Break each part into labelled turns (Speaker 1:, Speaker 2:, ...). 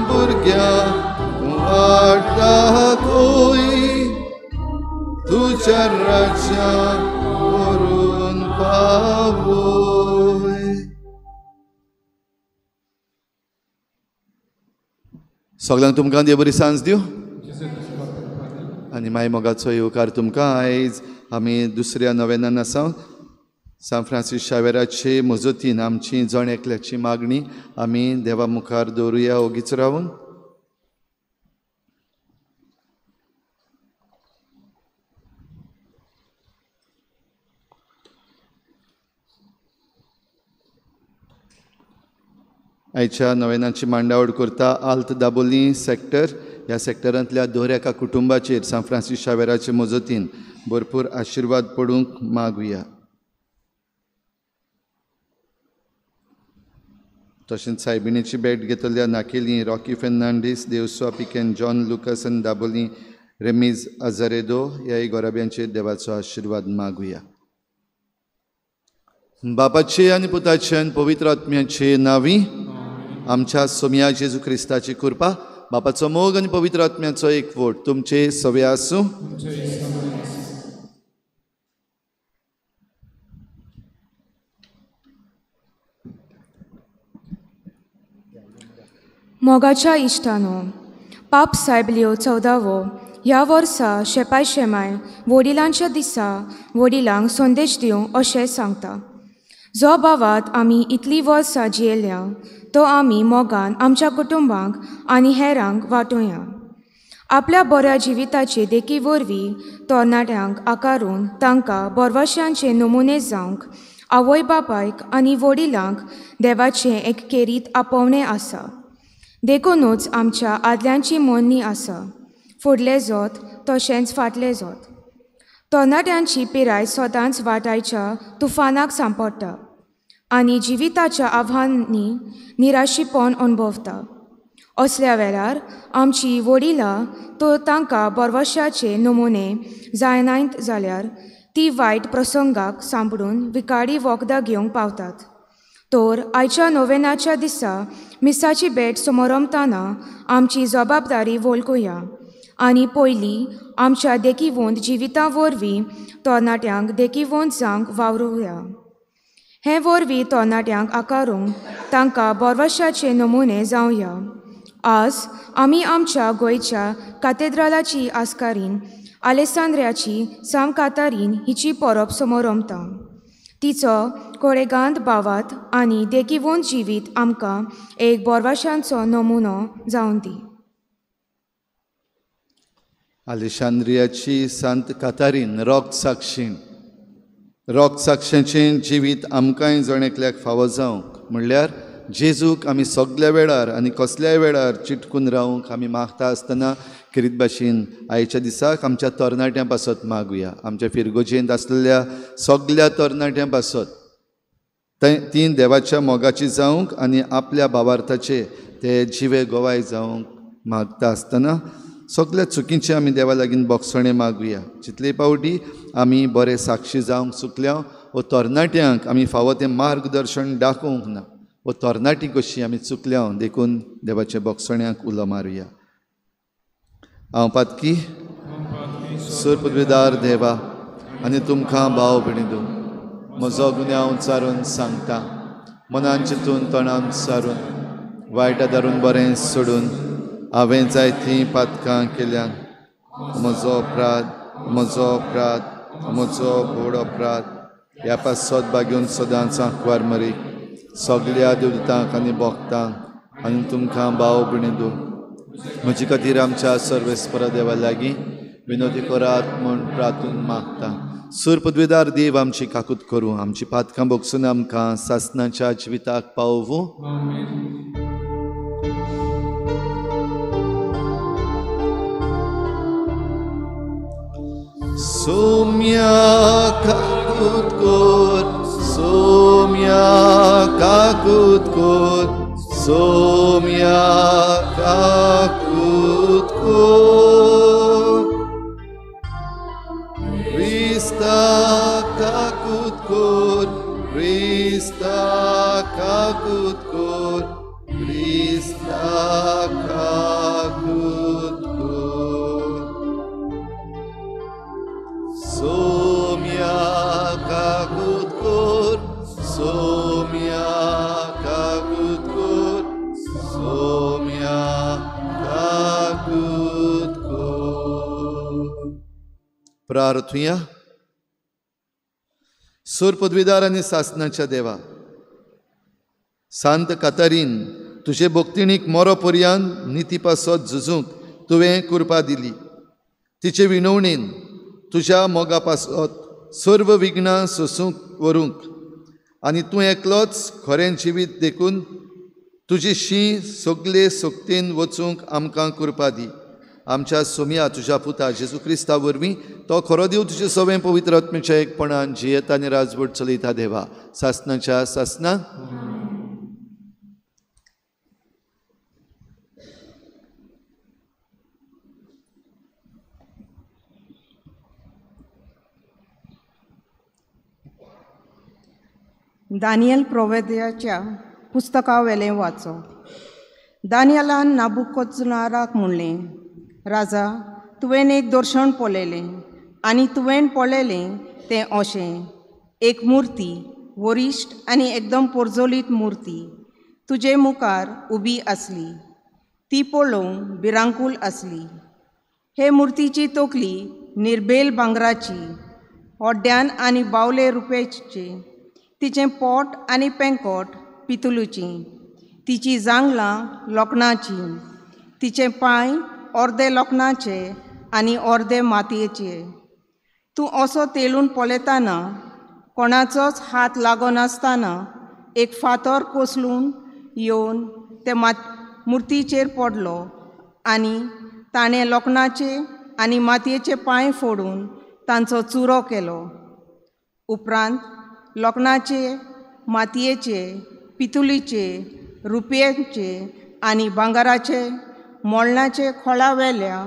Speaker 1: भुरग्यांक वाडटा खंय तुज्या राज्याक व्हरून पावय. सगळ्यांक तुमकां देव बरी सांज दिवं आनी माय मोगाचो येवकार तुमकां. आयज आमी दुसऱ्या नोवेनान आसा. सान फ्रांसीस शावेराचे मजतीन आमची जण एकल्याची मागणी आमी देवा मुखार दवरुया ओगीच रावून. आयच्या नोवेनाची मांडावळ करता आल्त दाबोली सॅक्टर. ह्या सॅक्टरांतल्या दर एका कुटुंबाचेर सान फ्रांसीस शावेराचे मजतीन भरपूर आशिर्वाद पडूंक मागुया. तशेंच सायबिणीची भेट घेतल्या नाकेली रॉकी फेर्नांडीस, देवस्वा पिकेन, जॉन लुकस आनी दाबोली रेमीज आजारेदो ह्याय गोराब्यांचेर देवाचो आशिर्वाद मागुया. बापाचे आनी पुताचे आनी पवित्र आत्म्याचे नांवी आमच्या सोम्या जेजू क्रिस्ताची कृपा, बापाचो मोग आनी पवित्र आत्म्याचो एकवट तुमचे सवे आसूं.
Speaker 2: मोगाच्या इश्टानो, पाप सायब लिओ 14वो ह्या वर्सा शेपाय शेमाय वडिलांच्या दिसा वडिलांक संदेश दिवंक अशें सांगता. जो भावात आमी इतली वर्सां जियेल्या तो आमी मोगान आमच्या कुटुंबांक आनी हेरांक वांटुया. आपल्या बऱ्या जिविताचे देखी वरवीं तरणाट्यांक आकारून तांकां बरवश्यांचे नमुने जावंक आवय बापायक आनी वडिलांक देवाचें एक केरीत आपोवणें आसा. देखूनच आमच्या आदल्यांची मोडणी आसा, फुडले जोत तशेंच फाटले जोत. तरणाट्यांची पिराय सदांच वाटायच्या तुफानाक सांपडटा आनी जिविताच्या आव्हानांनी निराशीपण अणभवता. असल्या वेळार आमची वडिलां तो तांकां बरवश्याचे नमुने जायनात जाल्यार ती वायट प्रसंगाक सांपडून विकाडी वखदां घेवंक पावतात. तर आयच्या नोवेनाच्या दिसा मिसाची भेट समोर रमतना आमची जबाबदारी वळखुया आनी पयलीं आमच्या देखीवंत जिवितां वरवीं तरणाट्यांक देखीवंत जावंक वावरुया. हे वरवीं तरणाट्यांक आकारूंक तांकां बरवश्याचे नमुने जावया. आज आमी आमच्या गोंयच्या कातेद्रालाची आस्कारीन आलेसांद्र्याची सांव कातारीन हिची परब समोर रमता. तिचो कोळेगांत भावात आनी देखीवंत जिवीत आमकां एक बरवश्यांचो नमुनो जावन दी.
Speaker 1: आलेशांद्रियाची सांत कातारीन रॉक साक्षीचें जिवीत आमकांय जण एकल्याक फावो जावंक म्हणल्यार जेजूक आमी सगळ्या वेळार आनी कसल्याय वेळार चिटकून रावंक आमी मागता आसतना खेरीत भाशेन आयच्या दिसाक आमच्या तरणाट्यां पासत मागुया. आमच्या फिरगोजेंत आसलेल्या सगळ्या तरणाट्यां पासत तीं देवाच्या मोगाची जावंक आनी आपल्या भावार्थाचे ते जिवे गोवाय जावंक मागता आसतना सगळ्या चुकींचे आमी देवा लागीं बोगसणे मागुया. जितले पावटी आमी बरे साक्षी जावंक चुकल्या वो तरणाट्यांक आमी फावो तें मार्गदर्शन दाखोवंक ना, वो तरणाटी कशी आमी चुकल्या देखून देवाच्या बोगसण्याक उलो मारुया. हांव पातकी सूर पदवीदार देवा आनी तुमकां भाव भयणीदो म्हजो गुन्यांव चारून सांगता. मनान चिंतून तोंडान सारून वायटा दारून बरें सोडून हांवें जायतीं पातकां केल्यान म्हजो व्हड अपराध ह्या पासत बागेवन सदांच आंकवार मरी सगळ्या देवतांक आनी भक्तांक आनी तुमकां भाव भयणीदो म्हजे खातीर आमच्या सर्वेस्परा देवा लागीं विनोदी करात म्हूण प्रार्थून मागता. सूर पदवीदार देव आमची काकूत करूं, आमची पातकां भोगसून आमकां सासणाच्या जिविताक पावूं. सोम्या काकूत कोर, सोम्या काकूत कोर, सोम्या काकूत कोर. क्रिस्ता काकूत कोर, क्रिस्ता काकूत कोर, क्रिस्ता प्रार्थुया. सूर पदवीदार आनी सासणाच्या देवा, सांत कातारीन तुजे भक्तिणीक मोरो पर्यंत निती पासत झुजूंक तुवें कृपा दिली. तिचे विणवणेन तुज्या मोगा पासत सर्व विघ्नां सोसूंक व्हरूंक आनी तूं एकलोच खरें जिवीत देखून तुजी शीं सगळे सोक्तीन वचूंक आमकां कृपा दी. आमच्या सोम्या तुज्या पुता जेजू क्रिस्ता वरवीं तो खरो देव तुजें सवें पवित्र आत्म्याच्या एकपणान जियेता आनी राजवट चलयता देवा, सासणाच्या सासणान.
Speaker 3: दानियल प्रोवेद्याच्या पुस्तका वेलें वाचो. दानियलान नाबुकदनेस्राराक म्हणलें, राजा, तुवें एक दर्शन पळयलें आनी तुवें पळयलें तें अशें. एक मुर्ती, वरिश्ट आनी एकदम पोरजोलीत मुर्ती तुजे मुखार उबी आसली. ती पळोवंक भिरांकूळ आसली. हे मुर्तीची तकली निर्बेल भांगराची, ओड्ड्यान आनी बावले रुपेची, तिचें पोट आनी पेंकोट पितुलूची, तिची जांगलां लोखणाची, तिचे पांय अर्दे लोखणाचे आनी अर्दे मातयेचे. तूं असो तेलून पळयतना कोणाचोच हात लागो नासतना एक फातर कोसलून येवन ते मुर्तीचेर पडलो आनी ताणें लोखणाचे आनी मातयेचे पांय फोडून तांचो चुरो केलो. उपरांत लोखणाचे, मातयेचे, पितुलीचे, रुपयेचे आनी भांगराचे मोळणाचे खोळावेल्या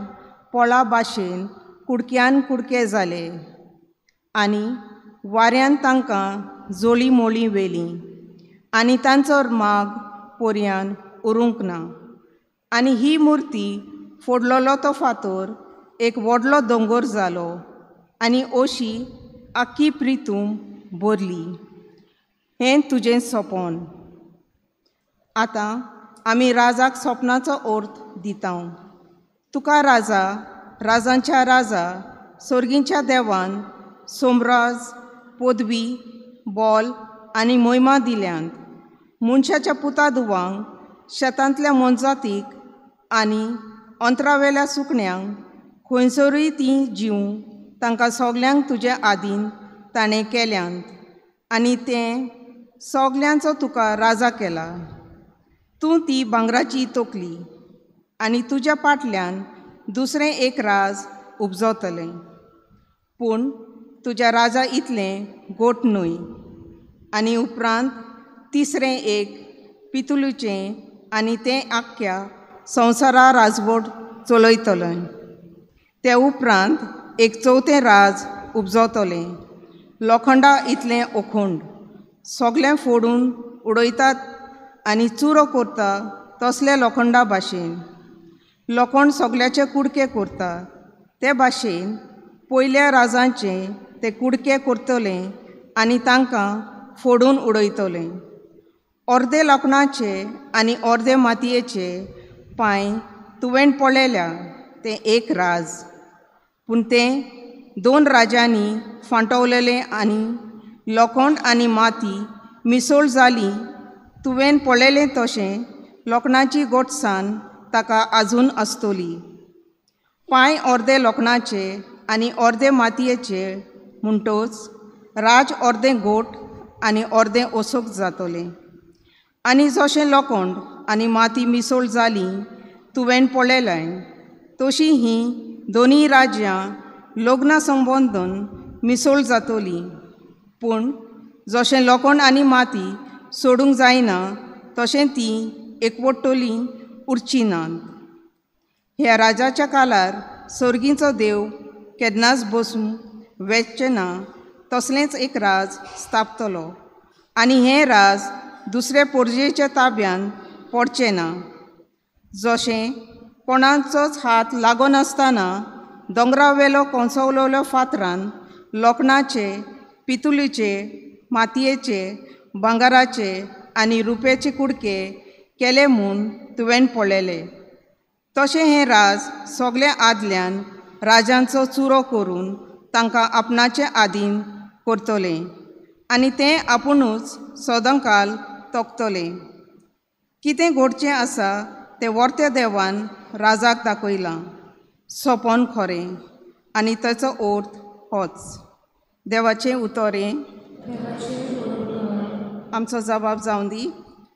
Speaker 3: पोळा भाशेन कुडक्यान कुडके जाले आनी वाऱ्यान तांकां जोळी मोळी वेली आनी तांचो माग पर्यान उरूंक ना. आनी ही मुर्ती फोडलोलो तो फातर एक व्हडलो दोंगर जालो आनी अशी आख्खी प्रितूम भरली. हें तुजें सोपोन. आतां आमी राजाक सोपनाचो अर्थ दिता. तुका राजा, राजांच्या राजा, सर्गींच्या देवान सोमराज, पदवी, बोल आनी मोहिमा दिल्यांत. मनशाच्या पुता धुवांक, शेतांतल्या मनजातीक आनी अंतरावेल्या सुकण्यांक खंयसरूय तीं जीव तांकां सगल्यांक तुज्या आदीन ताणें केल्यांत आनी तें सगल्यांचो तुका राजा केला. तूं ती भांगराची तकली आनी तुज्या फाटल्यान दुसरें एक राज उपजतलें. पूण तुज्या राजा इतलें गोठ न्हय. आनी उपरांत तिसरें एक पितुलूचें आनी तें आख्ख्या संवसारा राजवट चलयतलें. ते उपरांत एक चवथें राज उपजतलें, लोखंडा इतलें अखंड, सगलें फोडून उडयतात आनी चुरो करता तसले लोखंडा भाशेन. लोखंड सगल्याचे कुडके करता ते भाशेन पयल्या राजांचे ते कुडके करतले आनी तांकां फोडून उडयतले. अर्दे लोखणाचे आनी अर्दे मातयेचे पांय तुवें पळयल्या तें एक राज. पूण तें दोन राजांनी फांटवलेलें आनी लोखंड आनी माती मिसळ जाली. तुवें पळयलें तशें लोखणाची गोठसाण ताका आजून आसतली. पांय अर्दे लोखणाचे आनी अर्दे मातयेचे म्हणटच राज अर्दें गोठ आनी अर्दें ओसोक जातलें. आनी जशें लोखंड आनी माती मिसळ जाली तुवें पळयलें तशीं हीं दोनी राज्यां लग्ना संबंदन मिसळ जातलीं. पूण जशें लोखंड आनी माती सोडूंक जायना तशें तीं एकवटलीं उरचीं नात. ह्या राजाच्या काळार सर्गीचो देव केन्नाच बसून वेचचें ना तसलेंच एक राज स्थापतलो आनी हें राज दुसरे पोरजेच्या ताब्यान पडचें ना. जशें कोणाचोच हात लागो नासतना दोंगरावेलो कोंसवलेल्या फातरान लोखणाचे, पितुलीचे, मातयेचे, भांगराचे आनी रुपेचे कुडके केले म्हूण तुवें पळयलें. तशें हें राज सगल्या आदल्यान राजांचो चुरो करून तांकां आपणाचे आधीन करतले आनी ते आपुणूच सदांकाल तोखतले. कितें घडचें आसा तें वर्ते देवान राजाक दाखयलां. सोंपोन खरें आनी ताचो अर्थ होच. देवाचें उतर आमचो जबाब जावं दी.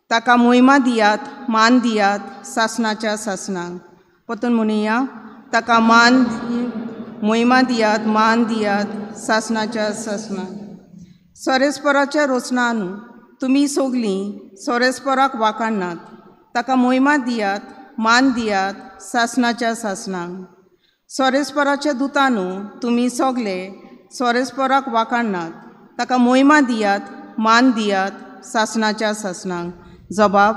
Speaker 3: ताका मोहिमा दियात, मान दियात सासणाच्या सासणांक. परतून म्हणुया, ताका मोहिमा दियात, मान दियात सासणाच्या सासणांक. सोरेस्पराच्या रोचनान तुमी सोगलीं सोरेस्पराक वाखाणनात. ताका मोहिमा दियात, मान दियात सासणाच्या सासणांक. सोरेस्पराच्या दुतान तुमी सोगले सोरेस्पराक वाखाणनात. ताका मोहिमा दियात, मान दियात सासणाच्या सासणांक. जबाब,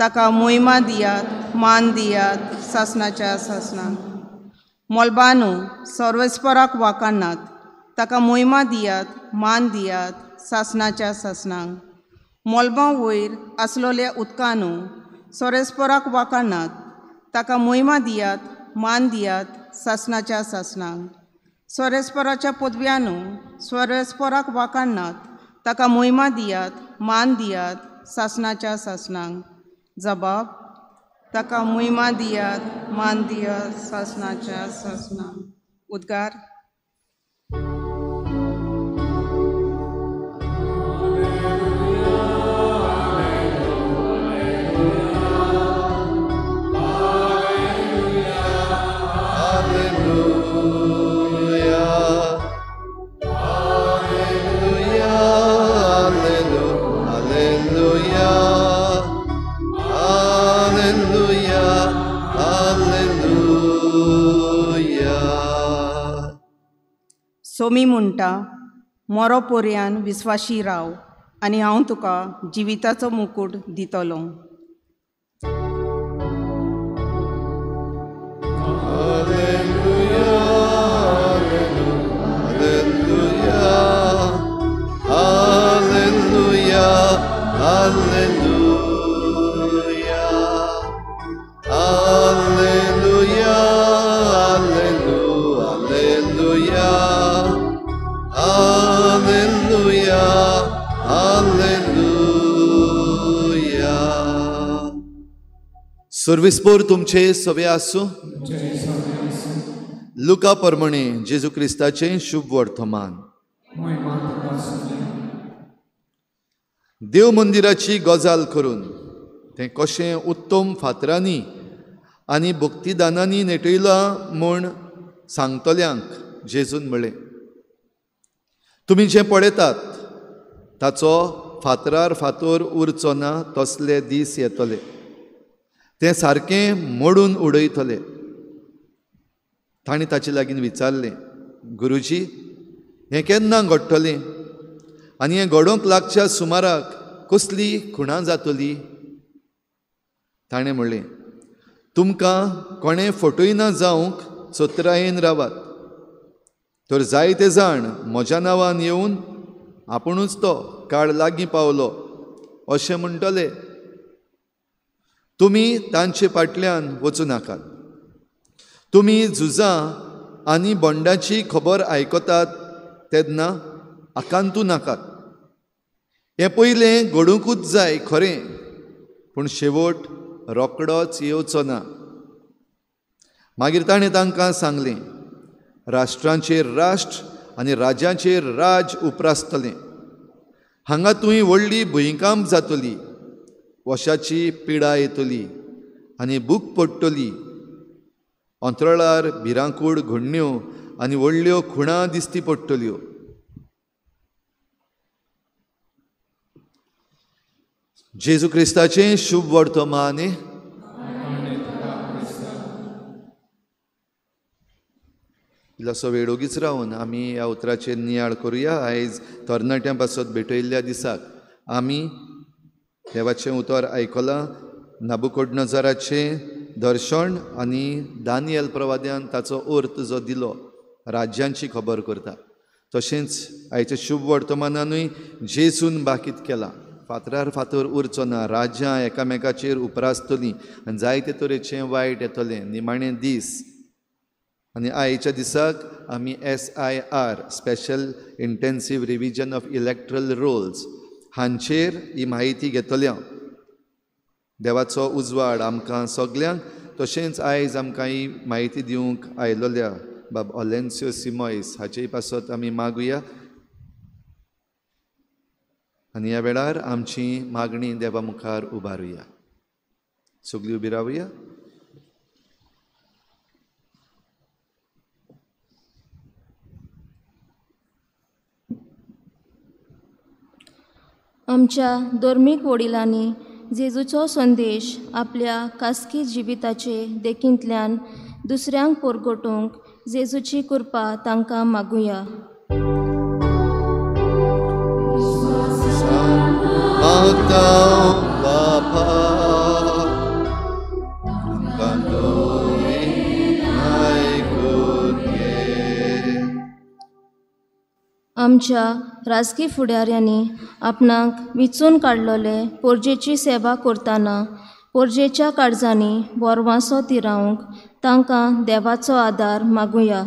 Speaker 3: ताका मोहिमा दियात, मान दियात सासणाच्या सासणांक. मोलबानू सोरेस्पराक वाखाणनात. ताका मोहिमा दियात, मान दियात सासणाच्या सासणांक. मोलबां वयर आसलोल्या उदकानू सोरेस्पराक वाखाणनात. ताका मोहिमा दियात, मान दियात सासणाच्या सासणांक. सोरेस्पराच्या पदव्यानू सोरेस्पराक वाखाणनात. ताका मोहिमा दियात, मान दियात सासणाच्या सासणांक. जबाब, ताका मोहिमा दियात, मान दियात सासणाच्या सासणांक. उद्गार. सोमी म्हणटा, मोरो पर्यान विस्वाशी राव आनी हांव तुका जिविताचो मुकूट दितलो.
Speaker 1: सर्विस्पोर तुमचे सवे आसूं. लुका प्रमाणे जेजू क्रिस्ताचें शुभ वर्तमान. देव मंदिराची गजाल करून तें कशें उत्तम फातरांनी आनी भक्तिदानांनी नेटयलां म्हूण सांगतल्यांक जेजून म्हळें, तुमी जें पळयतात ताचो फातरार फातर उरचो ना तसले दीस येतले. तें सारकें मोडून उडयतले. ताणें ताचे लागीं विचारलें, गुरुजी, हें केन्ना घडटलें आनी हें घडोवंक लागच्या सुमाराक कसली खुणां जातली? ताणें म्हणलें, तुमकां कोणें फटयना जावंक चतरायेन रावात. तर जायते जाण म्हज्या नांवान येवन आपुणूच तो काळ लागीं पावलो अशें म्हणटले. तुमी तांचे फाटल्यान वचूं नाकात. तुमी झुजां आनी बोंडाची खबर आयकतात तेन्ना आकांतू नाकात. हें पयलें घडूंकूच जाय खरें, पूण शेवट रोकडोच येवचो ना. मागीर ताणें तांकां सांगलें, राष्ट्रांचेर राष्ट्र आनी राज्याचेर राज उप्रासतलें. हांगा तुवें व्हडली भुंयकांप जातली, वशाची पिडा येतली आनी भूक पडटली. अंतराळार भिरांकूळ घडण्यो आनी व्हडल्यो खुणां दिसती पडटल्यो. जेजू क्रिस्ताचें शुभ वर्तमान. इल्लोसो वेळोगीच रावन आमी ह्या उतराचेर नियाळ करुया. आयज तरणाट्यां पासत भेटयल्ल्या दिसाक आमी देवाचें उतर आयकलां. नबुकदनेझराचें दर्शन आनी दानियल प्रवाद्यान ताचो अर्थ जो दिलो राज्यांची खबर करता. तशेंच आयच्या शुभ वर्तमानानूय जेजून बाकीत केलां. फातरार फातर उरचो ना, राज्यां एकामेकाचेर उप्रासतलीं आनी जायते तरेचें वायट येतलें. निमाणें दीस आनी आयच्या दिसाक आमी SIR special intensive revision of electoral rolls हांचेर ही म्हायती घेतल्या. देवाचो उजवाड आमकां सगल्यांक. तशेंच आयज आमकां ही म्हायती दिवंक आयलोल्या बाब ऑलेन्सियो सिमॉयस हाचेय पासत आमी मागुया. आनी ह्या वेळार आमची मागणी देवा मुखार उबारुया. सगळीं उबी रावया.
Speaker 4: आमच्या धर्मीक वडिलांनी जेजूचो संदेश आपल्या खासगी जिविताचे देखींतल्यान दुसऱ्यांक परगटूंक जेजूची कृपा तांकां मागुया. आमच्या राजकी फुडाऱ्यांनी आपणाक विचून काडलोले पोरजेची सेवा करतना पोरजेच्या काळजांनी बोरवांसो तिरावंक तांकां देवाचो आदार मागुया.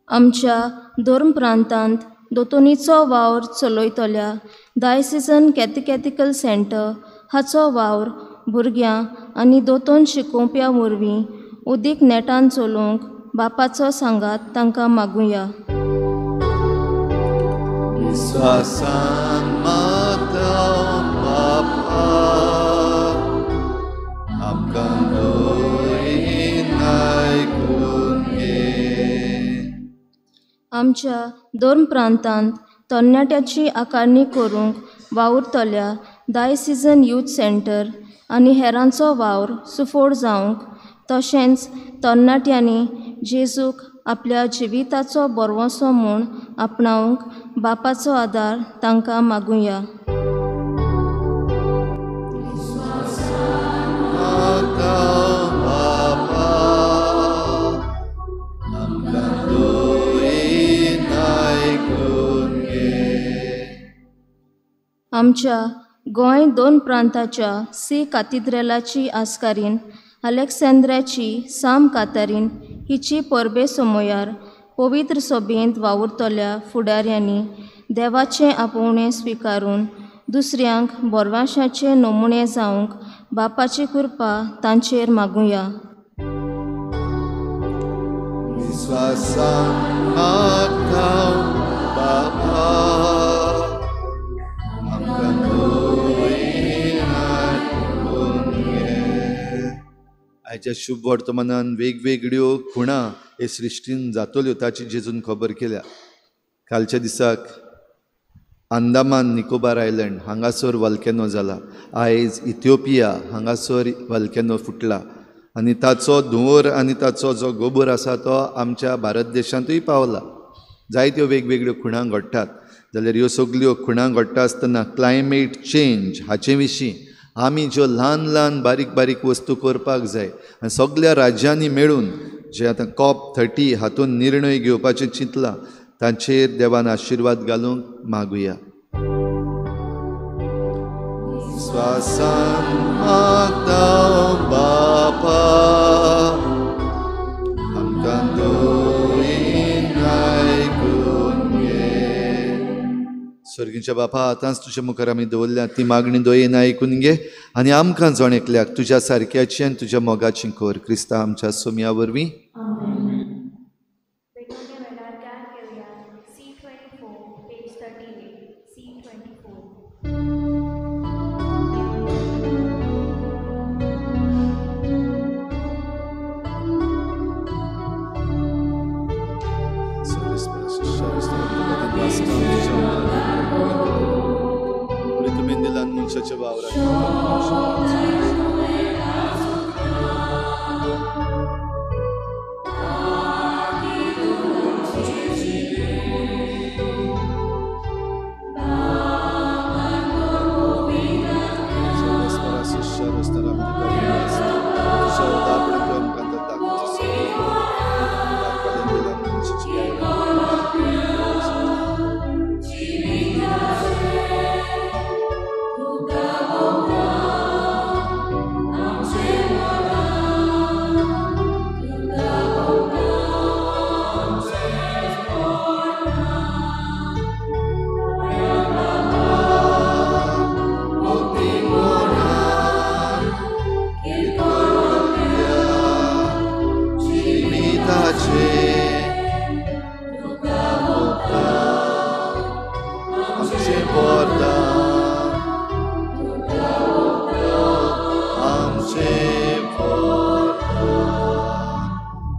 Speaker 4: आमच्या धर्म प्रांतांत दोतोनीचो वावर चलयतल्या डायसिजन कॅथेकॅटिकल सेंटर हाचो वावर भुरग्यां आनी दोतोन शिकोवप्यां वरवीं उदीक नेटान चलोवंक बापाचो सांगात तांकां मागुया. आमच्या धर्म प्रांतांत तरणाट्याची आकारणी करूंक वावुरतल्या डायसिजन यूथ सेंटर आनी हेरांचो वावर सुफोड जावंक तशेंच तरणाट्यांनी जेजूक आपल्या जिविताचो बोरवोसो म्हूण आपणावंक बापाचो आदार तांकां मागुया. आमच्या गोंय 2 प्रांताच्या सी कातिद्रेलाची आस्कारीन अलेक्सँद्राची साम कातारीन हिची परबे समोयार पवित्र सभेंत वावुरतल्या फुडाऱ्यांनी देवाचें आपोवणें स्विकारून दुसऱ्यांक बोरवांशाचे नमुणे जावंक बापाची कृपा तांचेर मागुया.
Speaker 1: आयच्या शुभ वर्तमानान वेगवेगळ्यो खुणा हे सृश्टीन जातल्यो ताची जेजून खबर केल्या. कालच्या दिसाक अंदमान निकोबार आयलंड हांगासर वल्केनो जाला. आयज इथिओपिया हांगासर वल्केनो फुटला आनी ताचो धुंवर आनी ताचो जो गोबर आसा तो आमच्या भारत देशांतूय पावला. जायत्यो वेगवेगळ्यो खुणा घडटात. जाल्यार ह्यो सगल्यो खुणा घडटा आसतना क्लायमेट चेंज हाचे विशीं आमी ज्यो ल्हान ल्हान बारीक बारीक वस्तू करपाक जाय आनी सगळ्या राज्यांनी मेळून जे आतां COP30 हातूंत निर्णय घेवपाचें चिंतलां तांचेर देवान आशिर्वाद घालूंक मागुया. सर्गीच्या बापा आतांच तुज्या मुखार आमी दवरल्या ती मागणी दोयेन आयकून घे आनी आमकां जण एकल्याक तुज्या सारक्याची आनी तुज्या मोगाची कर. क्रिस्ता आमच्या सोम्या वरवीं. मनशाच्या वावरात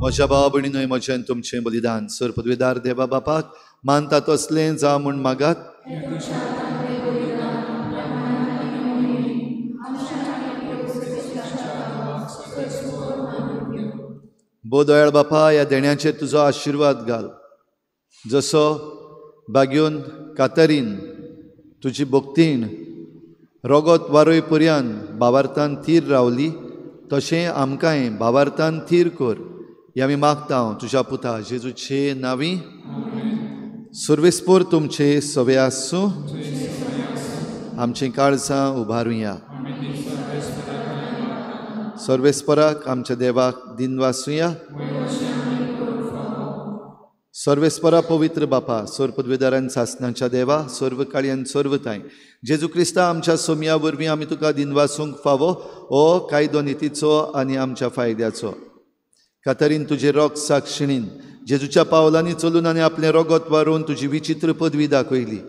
Speaker 1: म्हज्या भावा भयणीनय म्हजें तुमचें बलिदान सर पदवीदार देवा बापाक मानता तसलें जा म्हूण मागात. बोदयाळ बापा ह्या देण्याचेर तुजो आशिर्वाद घाल. जसो बागेवन कातरीन तुजी भोगतीण रोगत वारोय पर्यान भावार्थान थीर रावली तशें आमकांय भावार्थान थीर कर. हे आमी मागता तुज्या पुता जेजूचे नांवी. सर्वेस्पोर तुमचे सवे आसूं. आमचीं काळजां उबारुया. सर्वेस्पराक आमच्या देवाक दिन वासुया. सर्वेस्परा पवित्र बापा सर पदवीदारान सासणाच्या देवा सर्व काळयान सर्वताय जेजू क्रिस्ता आमच्या सोमया वरवीं आमी तुका दिन वासूंक फावो हो कायदो नितीचो आनी आमच्या फायद्याचो. कातरीन तुजे रोग साक्षिणीन जेजूच्या पावलांनी चलून आनी आपलें रोगत वारोवन तुजी विचित्र पदवी दाखयली.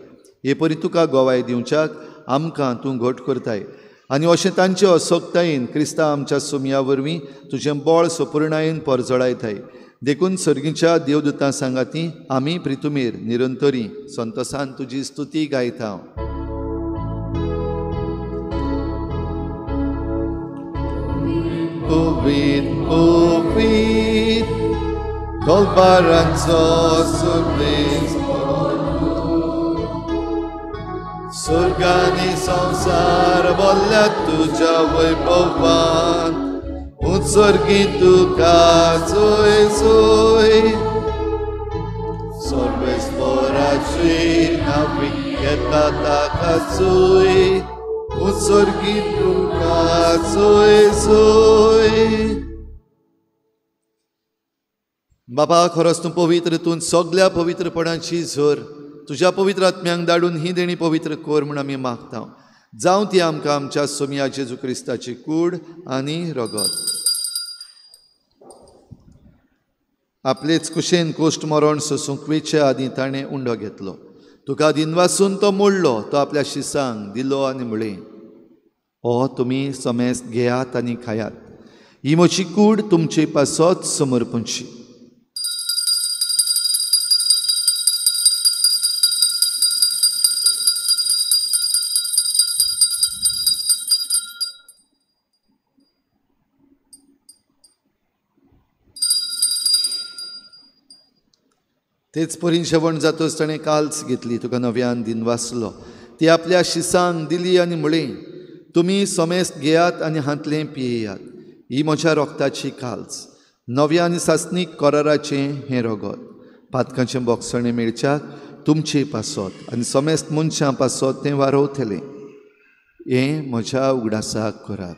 Speaker 1: हे परी तुका गोवाय दिवच्याक आमकां तूं घोट करताय आनी अशें तांचे असोक्तायेन क्रिस्ता आमच्या सोमया वरवीं तुजें बोळ सपूर्णायेन परजळायताय. देखून सर्गीच्या देवदूतां सांगाती आमी प्रितुमेर निरंतरी संतोसान तुजी स्तुती गायता. Ovid, ovid, golbaranzo surveis Surgani संसार बोल्या तुझ्या वैभवान उत्सर्गी तुका सोय सोय सर्वेस्पराची नावी येता ताका सोय उत्सर्गी तुका सोय सोय. बाबा खरोच तूं पवित्र तूं सगळ्या पवित्रपणाची झर तुज्या पवित्र आत्म्यांक धाडून ही देणी पवित्र कोर म्हूण आमी मागता. जावं ती आमकां आमच्या सोमया जेजू क्रिस्ताची कूड आनी रगत. आपलेच कुशेन कोश्ट मरण सोसूंक वेचे आदीं ताणें उंडो घेतलो. तुका दिनवासून तो मोडलो तो आपल्या शिसांक दिलो आनी म्हळें हो तुमी समेस्त घेयात आनी खायात. ही म्हजी कूड तुमचे पासत समर्पणची. तेच परी जेवण जातच ताणें काल्स घेतली तुका नव्यान दिन वाचलो. ती आपल्या शिसांक दिली आनी म्हळें तुमी समेस्त घेयात आनी हातलें पियेयात. ही म्हज्या रोगताची काल्स नव्या आनी सासणीक कराराचें हें रगत. पातकांचें बोगसणें मेळच्याक तुमचे पासत आनी समेस्त मनशां पासत तें वारोवतलें. हें म्हज्या उगडासाक करात.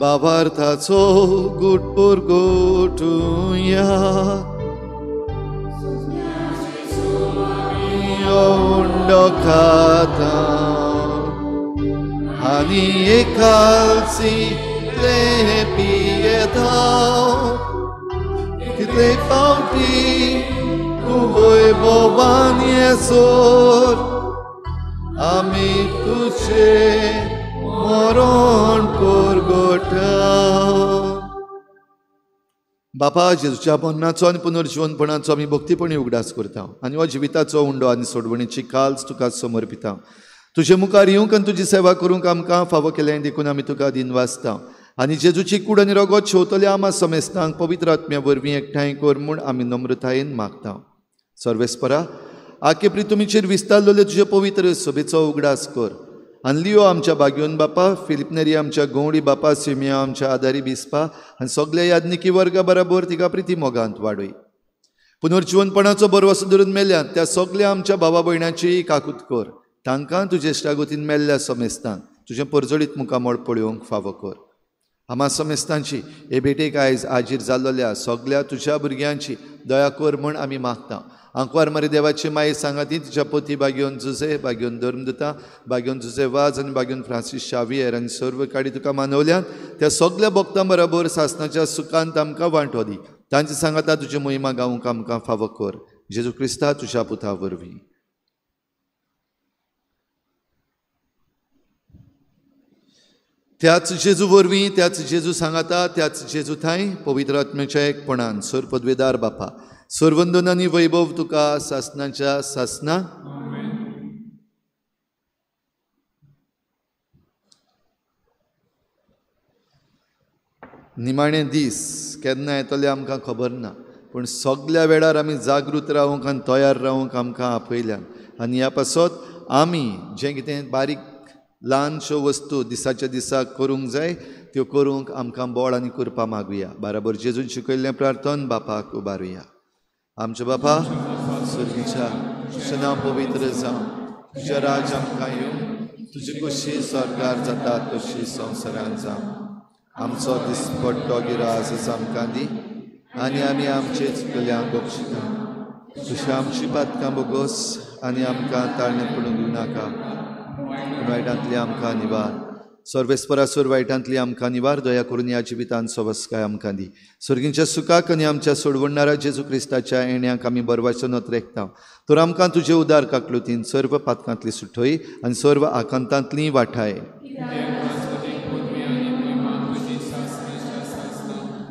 Speaker 1: भावार्थाचो गुटपूर गोठुया उंडो खाता आनी एकालसी कितले पियेता कितले फावटी वैभवान येसोर आमी तुझे मरण परगोटा. बापा जेजूच्या मरणाचो आनी पुनर्जीवनपणाचो आमी भक्तीपणी उगडास करता आनी हो जिविताचो उंडो आनी सोडवणेची काल्स तुका समर्पिता. तुजे मुखार येवंक आनी तुजी सेवा करूंक आमकां फावो केलें देखून आमी तुका दिन वाचता आनी जेजूची कूड आनी रगत शेवतल्या आमा समेस्तांक पवित्र आत्म्या वरवीं एकठांय कर म्हूण आमी नम्रतायेन मागता. सर्वेस्परा आखे प्रितुमीचेर विस्तारलेले तुजे पवित्र सभेचो उगडास कर. आनी लियो आमच्या बागयोन बापा फिलिपनेरी आमच्या गवळी बापा सिमिया आमच्या आदारी बिस्पा आनी सगळ्या यादनिकी वर्गा बराबर तिका प्रिती मोगांत वाडय. पुनर्जीवनपणाचो बरवसो धरून मेल्यात त्या सगळ्या आमच्या भावा भयणांची काकूत कर. तांकां तुजे इश्टागोतीन मेल्ल्या समेस्तांक तुजें परजळीत मुखामळ पळोवंक फावो कर. हामास मेस्तांची हे भेटेक आयज आजीर जाल्लोल्या सगळ्या तुज्या भुरग्यांची दया कर म्हूण आमी मागता. आंकवार मरे देवाची माई सांगाती तिच्या पोती बागेवन जुजे, बागेवन धर्मदुता, बागेवन जुजे वाज आनी बागेवन फ्रांसीस शावियर आनी सर्व काडी तुका मानवल्यान त्या सगळ्या भक्तां बरोबर सासणाच्या सुखांत आमकां वांटो दी. तांची सांगाता तुजी मोहिमा गावूंक आमकां फावो कर. जेजू क्रिस्ता तुज्या पुता वरवीं. त्याच जेजू वरवीं, त्याच जेजू सांगाता, त्याच जेजू थंय पवित्र आत्म्याच्या एकपणान सर पदवेदार बापा सर्वंदन आनी वैभव तुका सासणाच्या सासना. निमाणे दीस केन्ना येतले आमकां खबर ना, पूण सगळ्या वेळार आमी जागृत रावूंक आनी तयार रावूंक आमकां आपयल्यान. आनी ह्या पासत आमी जें कितें बारीक ल्हानश्यो वस्तू दिसाच्या दिसाक करूंक जाय त्यो करूंक आमकां बळ आनी कृपा मागुया. बराबर जेजून शिकयल्लें प्रार्थन बापाक उबारुया. आमचे बापा सुर्गीच्या, तुजें नांव पवित्र जावं, तुजें राज आमकां येवं, तुजी कशी स्वर्गार जाता तशी संवसारांत जावं. आमचो दिसपट्टो गिरो आज आमकां दी आनी आमी आमचेच कल्यांक बक्षिता. तुजी आमची पातकां बोगोस आनी आमकां ताळणें पडूंक दिवं नाका, वायटांतली आमकां निवार. सर्वेस्परासूर वायटांतली आमकां निवार. दया करून ह्या जिवितांत सवस्काय आमकां दी. सुर्गीच्या सुखाक आनी आमच्या सोडवणाऱ्या जेजू क्रिस्ताच्या येण्याक आमी बरवाचनत रेखता. तर आमकां तुजे उदार काकलुतीन सर्व पातकांतली सुटय आनी सर्व आकांतांतली वाठाय.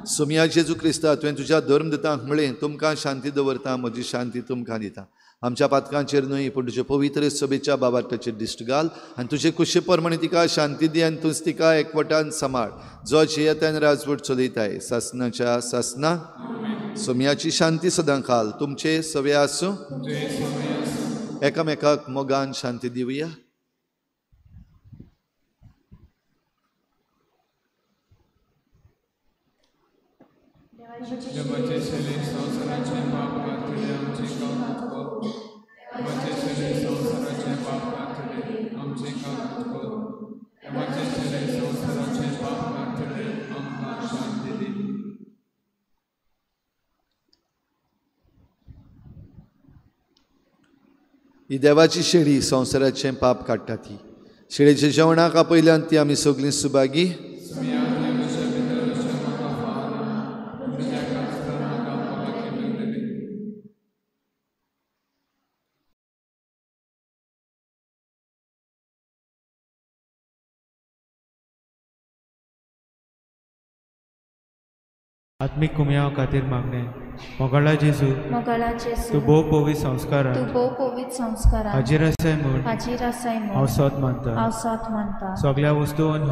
Speaker 1: सोमिया जेजू क्रिस्ता, तुवें तुज्या धर्मदतांक म्हळें तुमकां शांती दवरता, म्हजी शांती तुमकां दिता. आमच्या पातकांचेर न्हय पूण तुजे पवित्र सभेच्या बाबाटाचेर दिश्ट घाल आनी तुजे कुशे प्रमाणे तिका शांती दी आनी तूंच तिका एकवटान सांबाळ, जो जियेतान राजवट चलयताय सासणाच्या सासना. सोमियाची शांती सदां खाल तुमचे सवे आसूं. एकामेकाक मोगान शांती दिवया. ही देवाची शेळी संवसाराचें पाप काडटा. ती शेळेच्या जेवणाक आपयल्यान ती आमी सगळीं सुभागी.
Speaker 5: आत्मिक कुमयाव खातीर मागणे. मोगाळा जेजू, तूं भोव पवित्र संस्कारांत हाजीर आसाय म्हूण हांव सत मानता. सगळ्या वस्तूंत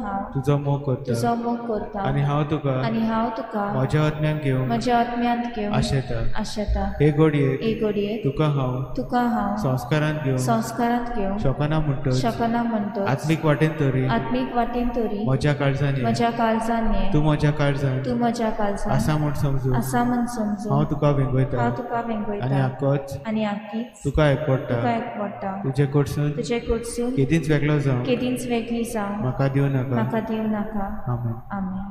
Speaker 5: हांव तुजो मोग करता आनी हांव तुका म्हज्या आत्म्यांत घेवंक आशेता. हे घडयेक तुका हांव संस्कारांत घेवंक शकना म्हणटच आत्मीक वाटेन तरी म्हज्या काळजांनी तूं म्हज्या काळजांत आसा म्हूण समजू. हांव तुका वेंगयता आनी आख्खीच तुका एकवडटा. तुजे कडसून केदींच वेगळी जावं म्हाका दिवं नाका. आमेन.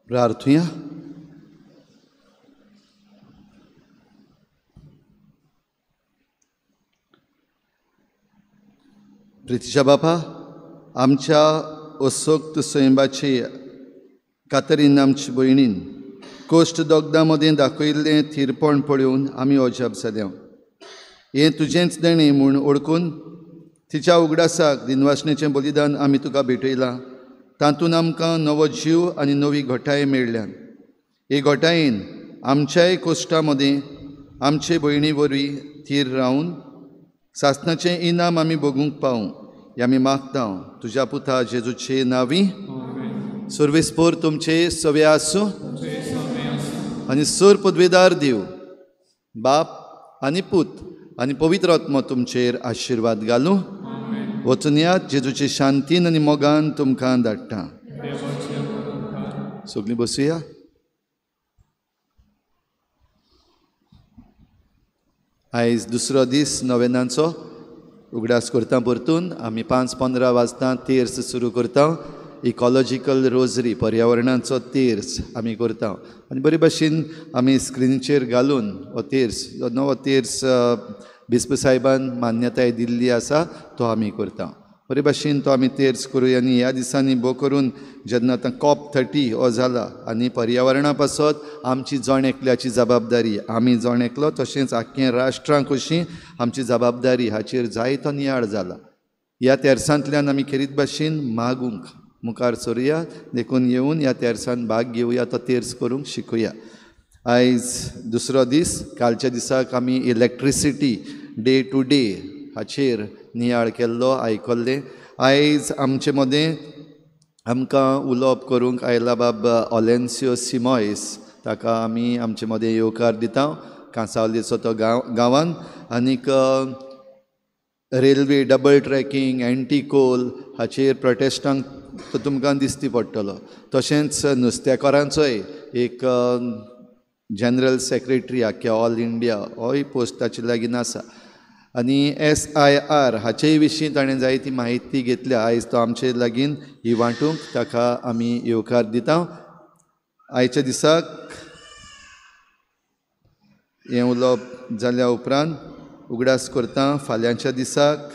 Speaker 1: प्रार्थुया. प्रितीच्या बापा, आमच्या असोक्त सैमाची कातरीन आमची भयणीन कोश्ट दोगदा मदें दाखयिल्लें थीरपण पळोवन आमी अजाप जाल्यांव. हें तुजेंच देणें म्हूण ओळखून तिच्या उगडासाक दिनवासणेचें बलिदान आमी तुका भेटयलां. तातूंत आमकां नवो जीव आनी नवी घोटाय मेळ्ळ्यान. हे घोटायेन आमच्याय कोश्टा मदें आमचे भयणी वरवीं थीर रावन सासणाचें इनाम आमी भोगूंक पावूं हें आमी मागतां तुज्या पुता जेजूचे नांवी. सर्वेस्पोर तुमचे सवे आसूं आनी सर पदवेदार देव बाप आनी पूत आनी पवित्र आत्मा तुमचेर आशिर्वाद घालूं. वचून यात जेजूचे शांतीन आनी मोगान तुमकां धाडटा. सगळीं बसुया. आयज दुसरो दीस नोवेनांचो उगडास करता परतून आमी 5:15 वाजता तेर्स सुरू करता. इकॉलॉजिकल रोजरी पर्यावरणाचो तेर्स आमी करता आनी बरे भाशेन आमी स्क्रिनीचेर घालून हो तेर्स जो नवो तेर्स बिस्प साहेबान मान्यताय दिल्ली आसा तो आमी करता. बरे भाशेन तो आमी तेर्स करूया. आनी ह्या दिसांनी भोव करून जेन्ना आतां COP30 हो जाला आनी पर्यावरणा पासत आमची जण एकल्याची जबाबदारी आमी जण एकलो तशेंच आख्खें राष्ट्रांक कशी आमची जबाबदारी हाचेर जायतो नियाळ जाला. ह्या तेर्सांतल्यान आमी खेरीत भाशेन मागूंक मुखार सरुया. देखून येवन ह्या तेर्सान भाग घेवया. तो तेर्स करूंक शिकुया. आयज दुसरो दीस. कालच्या दिसाक आमी इलेक्ट्रिसिटी डे टू डे हाचेर नियाळ केल्लो आयकल्लें. आयज आमचे मदें आमकां उलोवप करूंक आयला बाब ऑलेन्सियो सिमॉयस. ताका आमी आमचे मदें येवकार दिता. कांसावलेचो तो गांवांत. आनीक रेल्वे डबल ट्रॅकिंग एंटी कोल हाचेर प्रोटेस्टांक तो तुमकां दिसती पडटलो. तशेंच नुस्तेकारांचोय एक जनरल सेक्रेटरी आख्या ऑल इंडिया होय पोस्ट ताचे लागीं आसा. आनी SIR हाचे विशीं ताणें जायती म्हायती घेतल्या. आयज तो आमचे लागीं ही वांटूंक ताका आमी येवकार दिता. आयच्या दिसाक हें उलोवप जाल्या उपरांत उगडास करता. फाल्यांच्या दिसाक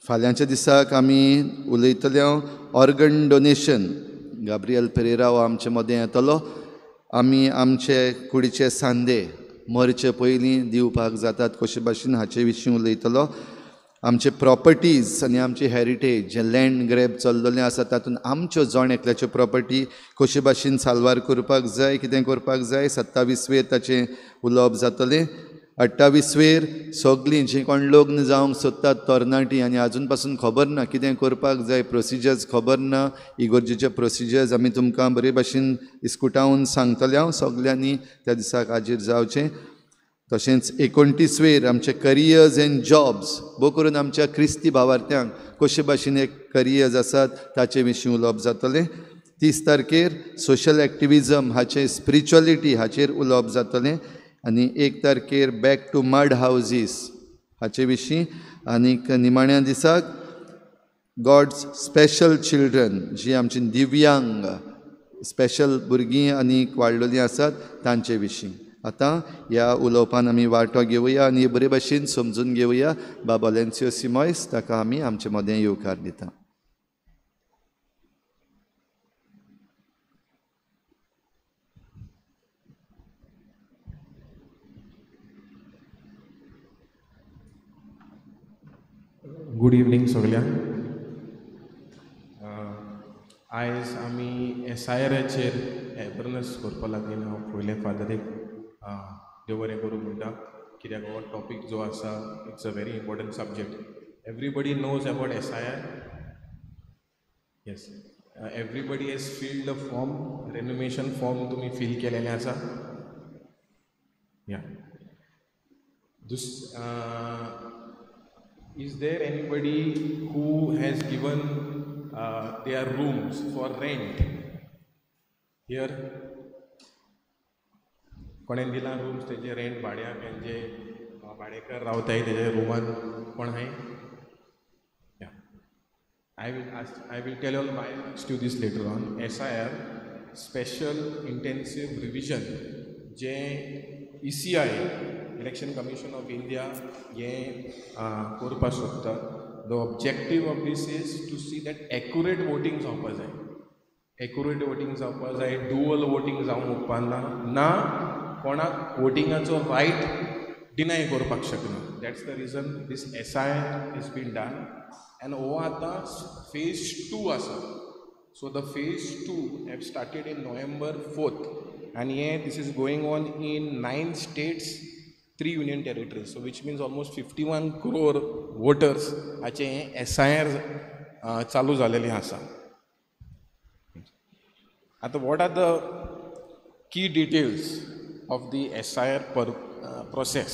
Speaker 1: फाल्यांच्या दिसाक आमी उलयतले ऑर्गन डोनेशन. गाब्रियल पेरेरा हो आमचे मदें येतलो. आमी आमचे कुडीचे सांदे मरचे पयलीं दिवपाक जातात कशे भाशेन हाचे विशीं उलयतलो. आमचे प्रॉपर्टीज आनी आमची हेरिटेज जे लँड ग्रॅब चल्लेलें आसा तातूंत आमच्यो जण एकल्याच्यो प्रॉपर्टी कशे भाशेन साल्वार करपाक जाय कितें करपाक जाय 27वेर ताचें उलोवप जातलें. 28वेर सगळीं जीं कोण लग्न जावंक सोदतात तरणाटीं आनी आजून पासून खबर ना कितें करपाक जाय प्रोसिजर्स खबर ना इगर्जेचे प्रोसिजर्स आमी तुमकां बरे भाशेन इस्कुटावून सांगतले हांव सगल्यांनी त्या दिसाक हाजीर जावचें. तशेंच 29वेर आमचे करियर्स एंड जॉब्स भोव करून आमच्या क्रिस्ती भावार्थ्यांक कशे भाशेन एक करियर्स आसात ताचे विशीं उलोवप जातलें. 30 तारखेर सोशल एक्टिविजम हाचे स्पिरिच्युअलिटी हाचेर उलोवप जातलें. आनी 1 तारखेर बॅक टू मड हावजीस हाचे विशीं. आनीक निमाण्या दिसाक गॉड्स स्पेशल चिल्ड्रन जीं आमची दिव्यांग स्पेशल भुरगीं आनीक वाडलेलीं आसात तांचे विशीं. आतां ह्या उलोवपान आमी वांटो घेवया आनी बरे भाशेन समजून घेवया. बाब ऑलेन्सियो सिमॉयस ताका आमी आमचे मदें येवकार दिता.
Speaker 6: गुड इवनिंग सगल्यांक. आयज आमी SIRचेर एबरनस करपा लागीं हांव पयलें फादरीक देव बरें करूं म्हणटा. कित्याक हो टॉपीक जो आसा it's a very important subject. Everybody knows about SIR. Yes, everybody has filled the form. Enumeration form तुमी फील केलेलें आसा. या is there anybody who has given their rooms for rent here? कोणें दिला रूम्स तेजे rent भाड्याक जे भाडेकार रावताय तेजे रुमान कोण आहाय? I will tell all my to this later on. SIR, Special Intensive Revision, J ECI, Election Commission of India, ये करपा सोदता. The objective of this is to see that accurate voting जावपा जाय. Accurate voting जावपा जाय, dual voting जावंक उपकारना ना कोणाक votingaचो right deny करपाक शकना. That's the reason this SIR has been done. And आता phase 2 आसा. So the phase 2 have started in November 4th. And this is going on in 9 states, 3 union territories. So which means almost 51 crore voters ache SIR चालू झालेले आसा. आता what are the key details of the SIR process?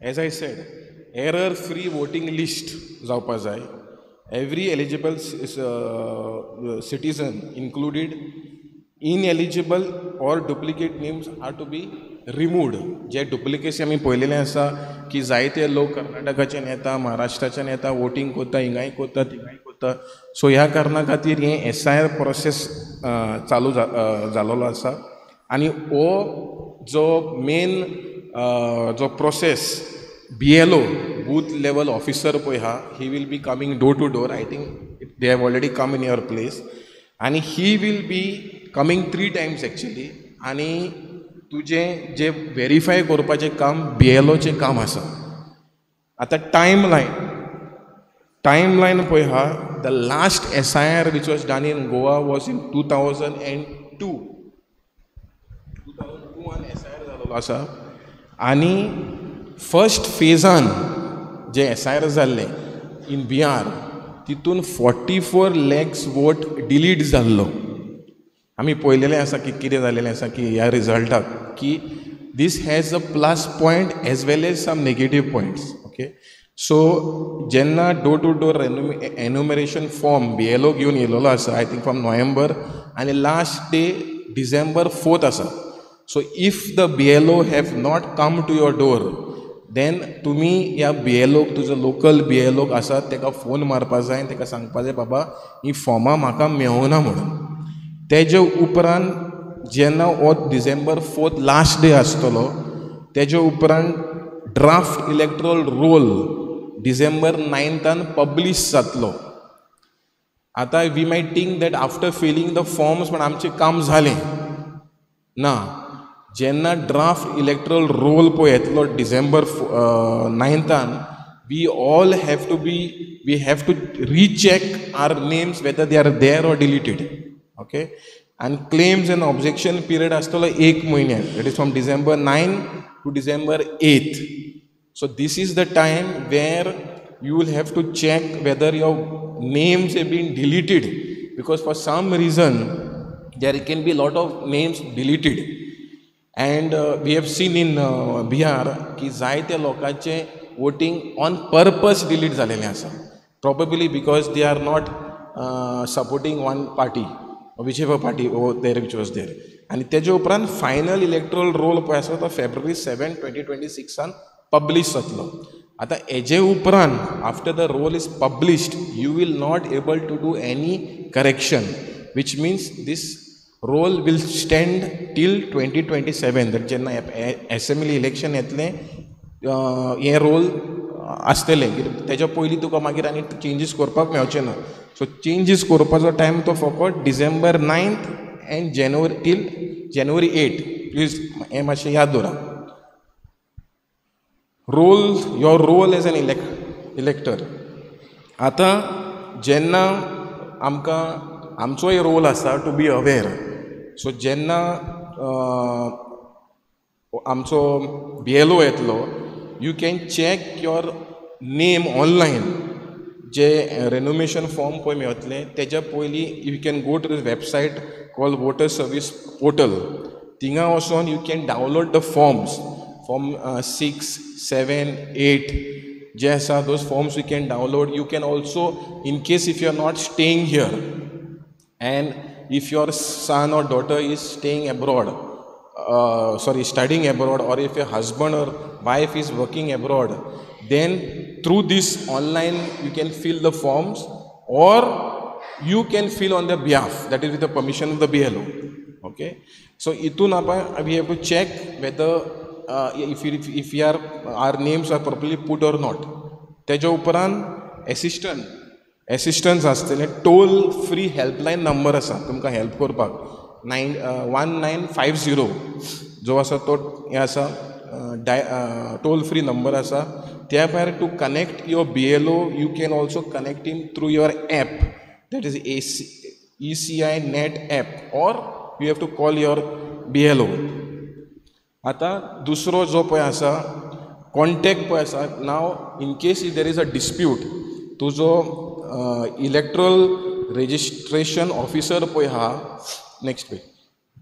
Speaker 6: As I said, error-free voting list जावपा जाय. Every eligible citizen included ineligible or duplicate names are to be removed. J duplicacy आमी पळयलेलें आसा की जायते लोक कर्नाटकाच्यान येता, महाराष्ट्राच्यान येता, वोटिंग कोत्ता, हिंगाय कोत्ता, थिंगाय कोत्ता. सो ह्या कारणा खातीर हे SIR प्रोसेस चालू जालोलो आसा. आनी हो जो मेन जो process BLO, booth level officer पळय हा, he will be coming door to door. I think they have already come in your place. And he will be coming 3 times actually. आणि तुजें जे व्हेरीफाय करपाचें काम BLOचें काम आसा. आतां टायमलायन पळय हा, the last SIR which was done in Goa was in 2002. 2002 SIR जालोलो आसा. आनी फर्स्ट फेजान जे SIR जाल्ले इन बिहार तितून 44 lakhs वोट डिलीट जाल्लो. आमी पळयलेलें आसा की कितें जालेलें आसा की ह्या रिजल्टाक की this has a plus point as well as some negative points. Okay, so जेन्ना door to door enumeration form BLO घेवन येयलेलो आसा, आय थिंक फ्रॉम नोव्हेंबर, आनी लास्ट डे December 4th आसा. So if the BLO have not come to your door, then तुमी ह्या BLO तुजो local BLO आसा ताका फोन मारपा जाय, ताका सांगपा जाय बाबा ही फॉर्मां म्हाका मेळोना म्हणून. तेजे उपरांत जेन्ना हो December 4th लास्ट डे आसतलो, तेजे उपरांत draft electoral roll December 9th publish जातलो. आतां we might think that after filling the forms पण आमचें काम जालें ना. जेन्ना ड्राफ्ट इलेक्ट्रल रोल पळय येतलो December 9th, we all have to recheck our names whether they are there or deleted. Okay, and claims and objection period आसतलो 1 म्हयन्याक, that is from December 9 to December 8th. So this is the time where you will have to check whether your names have been deleted, because for some reason there can be a lot of names deleted. And we have seen in Bihar की जायत्या लोकांचे voting on purpose delete झालेले आसा, probably because they are not supporting one party or whichever party over there which was there. आणि तेजे उपरांत final erectile role पळय आसा तो February 7, 2026 पब्लीश जातलो. आतां हेजे उपरांत after the roll is published you will not able to do any correction, which means this roll will stand till 2027. that जेन्ना assembly election येतलें हे रोल आसतलें, तेज्या पयलीं तुका मागीर आनी चेंजीस करपाक मेळचें ना. सो चेंजीस करपाचो टायम तो फकत December 9th and January 8th. Please हें मातशें याद दवरा. your role as an elector. आतां जेन्ना आमकां आमचोय रोल आसा टू बी अवेर. सो जेन्ना आमचो BLO येतलो, you can check your name online. जे रेन्युमेशन फॉर्म पळय मेळटले तेज्या पयलीं you can go to the website call voter service portal. थिंगा वचोन you can download the forms, form 6, 7, 8 जे आसा those forms you can download. You can also, in case if you are not staying here and if your son or daughter is staying abroad, studying abroad, or if your husband or wife is working abroad, then through this online you can fill the forms, or you can fill on their behalf, that is with the permission of the BLO. Okay, so itun we have to check whether if our names are properly put or not. तेज्या उपरांत assistance आसतले. Toll free helpline number आसा तुमकां help करपाक, 1950 जो आसा तो हे आसा टोल फ्री नंबर आसा. त्या भायर to connect your BLO you can also connect him through your app, that is ECI net app, or you have to call your BLO. आतां दुसरो जो पळय आसा कॉन्टॅक्ट पळय आसा, now in case if there is a dispute, तुजो electoral registration officer पळय आहा नेक्स्ट पेज,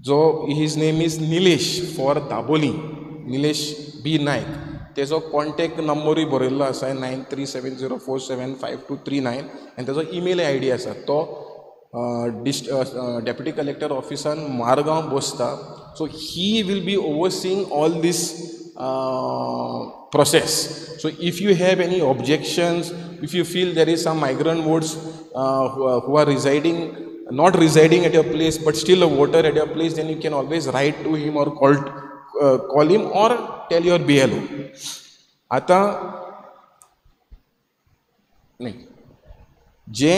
Speaker 6: जो his name is Nilesh for Dabolim, Nilesh B Naik, तेजो कॉन्टॅक्ट नंबरूय बरयल्लो आसा 9370475239, आनी तेजो ईमेल ID आसा. तो डेप्युटी कलेक्टर ऑफिसान मारगांव बसता. So he will be overseeing all this process. So if you have any objections, if you feel there is some migrant votes who are not residing at your place but still a voter at your place, then you can always write to him or call him or tell your BLO. आता जे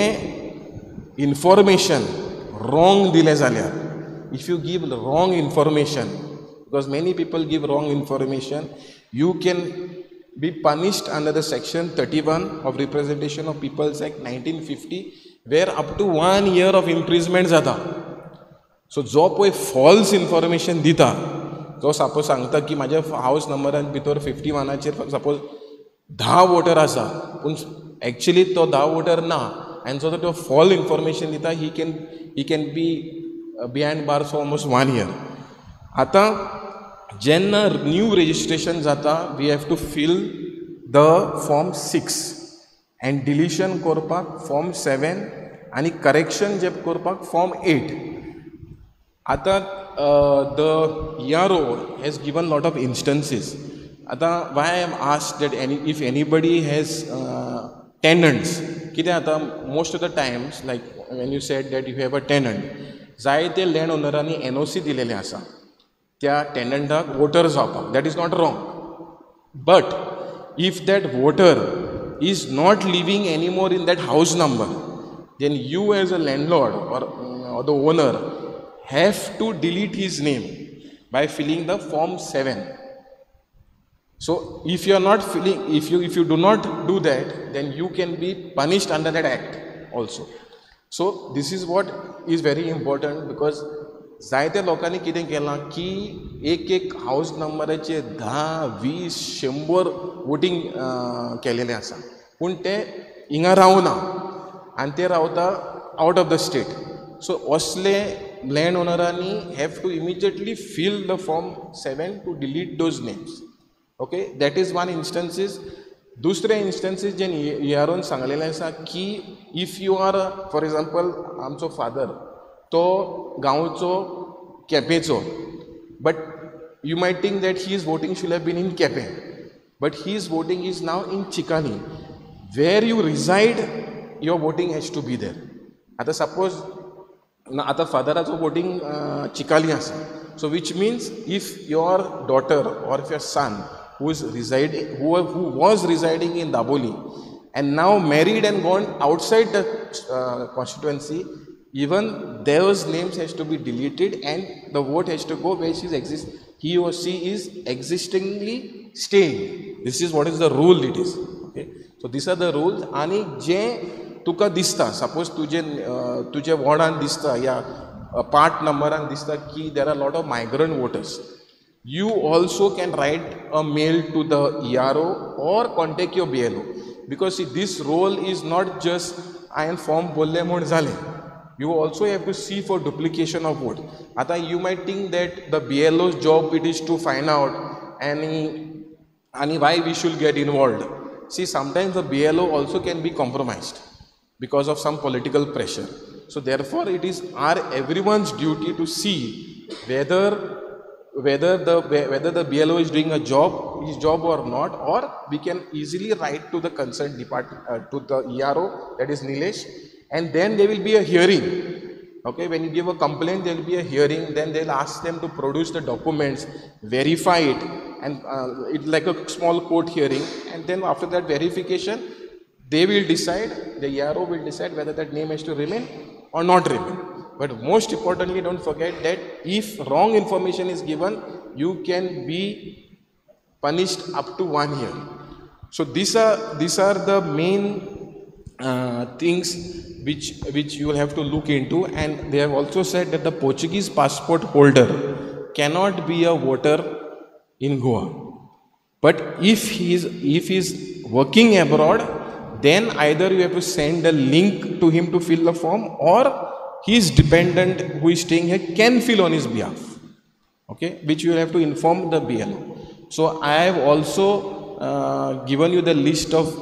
Speaker 6: information wrong दिले जाल्यार, if you give wrong information, because many people give wrong information, you can be punished under the section 31 of Representation of People's Act 1950, where up to 1 year of imprisonment जाता. सो जो पळय false information दिता, जो suppose सांगता की म्हाज्या हावस नंबरान भितर 51चेर सपोज 10 वोटर आसा, पूण एक्चुअली तो 10 वोटर ना, आनी जो तो फॉल इन्फॉर्मेशन दिता, he can be behind bars for almost 1 year. आतां जेन्ना न्यू रजिस्ट्रेशन जाता, we have to fill the form 6 and deletion करपाक फॉर्म 7 आनी करेक्शन जे करपाक फॉर्म 8. आतां the ERO has given lot of instances. आतां why I am asked that if anybody has tenants, कितें आतां most of the times like when you said that you have a tenant, जायते land ओनरांनी NOC दिलेलें आसा त्या टेनंटाक voter जावपाक. That is not wrong, but if that voter is not living any more in that house number, then you as a landlord or the owner have to delete his name by filling the form 7. So if you are not filling, if you do not do that, then you can be punished under that act also. So this is what is very important, because जायत्या लोकांनी कितें केलां की एक house नंबराचेर 10, 20, 100 voting केलेलें आसा, पूण ते हिंगा रावना आनी ते रावता out of the state. So असले लँड ओनरांनी have to immediately fill the form 7 to delete those names. Okay, that is one instances. दुसरे इन्स्टन्सीस जे EROन सांगलेलें आसा की if you are for example आमचो फादर तो गांवचो केपेंचो, but you might think that he is voting should have been in Quepem, but he is voting is now in Chicalim. Where you resided your voting has to be there. आतां suppose आतां फादराचो voting Chicalim आसा, so which means if your daughter or if your son who was residing in Daboli and now married and gone outside the constituency, even those names has to be deleted and the vote has to go where he or she is existingly staying. This is what is the rule it is. Okay, so these are the rules. आणि जे तुका दिसता, suppose तुजे वॉर्डान दिसता या part नंबरान दिसता की there are lot of migrant voters, you also can write a mail to the ERO or contact your BLO, because see, this role is not just I am form bolle mon zale. You also have to see for duplication of vote. Ata you might think that the BLO's job it is to find out any why we should get involved. See, sometimes the BLO also can be compromised because of some political pressure. So therefore it is everyone's duty to see whether whether the BLO is doing his job or not, or we can easily write to the concerned department, to the ERO, that is Nilesh, and then there will be a hearing. Okay, when you give a complaint, there will be a hearing, then they'll ask them to produce the documents, verify it, and it's like a small court hearing, and then after that verification, they will decide, the ERO will decide whether that name has to remain or not remain. But most importantly, don't forget that if wrong information is given, you can be punished up to 1 year. So these are the main things which you will have to look into. And they have also said that the Portuguese passport holder cannot be a voter in Goa. But if he is working abroad, then either you have to send a link to him to fill the form, or his dependent who is staying here can fill on his behalf, okay, which you have to inform the BLO. So I have also given you the list of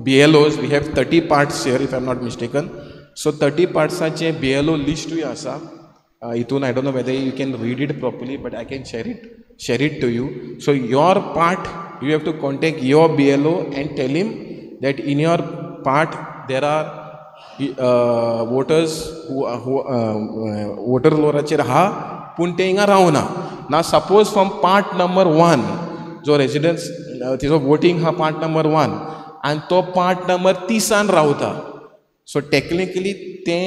Speaker 6: BLOs. We have 30 parts here, if I am not mistaken. So 30 parts are BLO list to asa. I don't know whether you can read it properly, but I can share it to you. So your part, you have to contact your BLO and tell him that in your part there are voters who voter लोराचेर हा पूण ते हिंगा रावना. Now suppose from part number 1 जो residence तिचो voting हा part number 1 and तो part number 30 रावता. So technically ते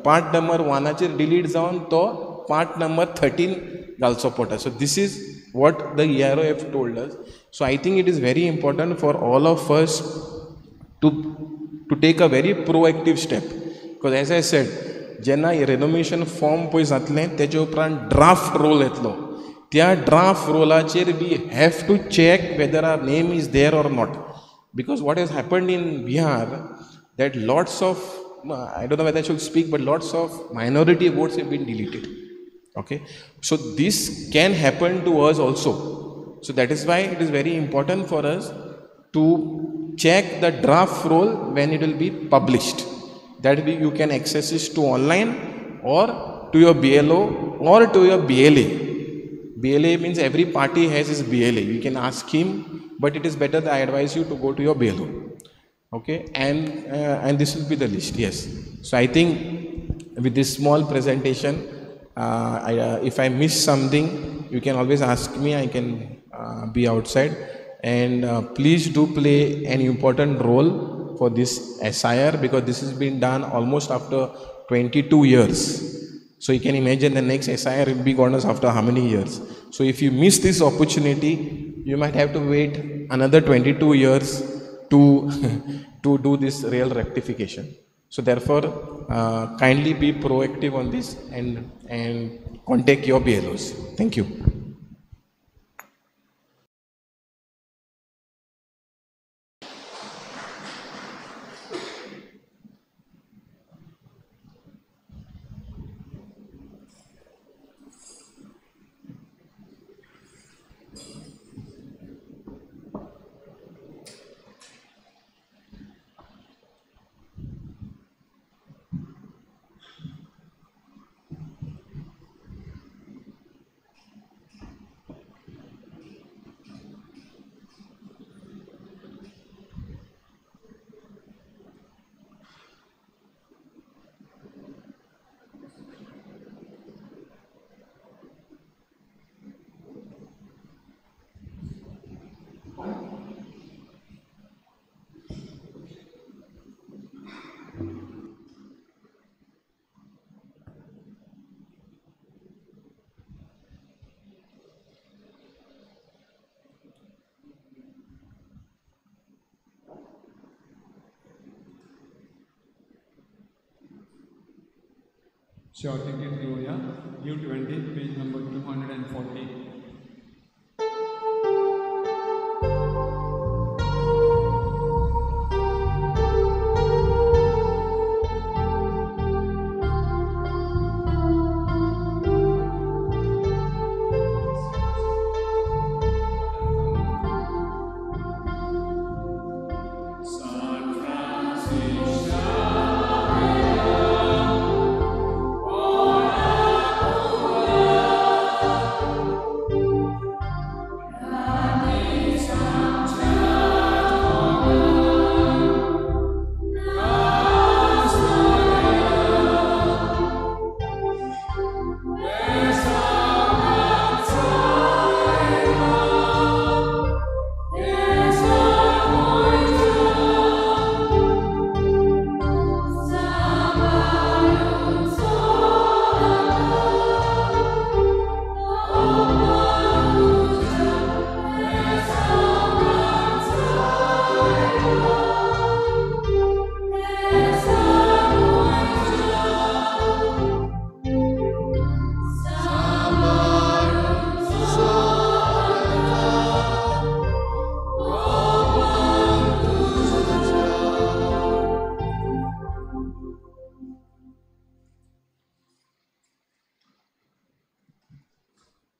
Speaker 6: part number 1 delete जावन तो part number 13 घालचो पडटा. So this is what the ERO have told us. So I think it is very important for all of us to take a very proactive step, because as I said, जेन्ना renovation form पळय जातलें तेजे उपरांत draft roll येतलो. त्या draft rollaचेर we have to check whether our name is there or not, because what has happened in Bihar, that lots of I don't know whether I should speak, but lots of minority votes have been deleted. Okay, so this can happen to us also. So that is why it is very important for us to check the draft roll when it will be published. That way you can access it to online or to your BLO or to your BLA. BLA means every party has his BLA. You can ask him, but it is better that I advise you to go to your BLO. Okay, and this will be the list. Yes. So I think with this small presentation, if I miss something, you can always ask me. I can be outside. And please do play an important role for this SIR, because this has been done almost after 22 years. So you can imagine the next SIR will be gone after how many years. So if you miss this opportunity, you might have to wait another 22 years to do this real rectification. So therefore, kindly be proactive on this and contact your BLOs. Thank you.
Speaker 7: Sure, ticket घेऊया. U20, page number 240.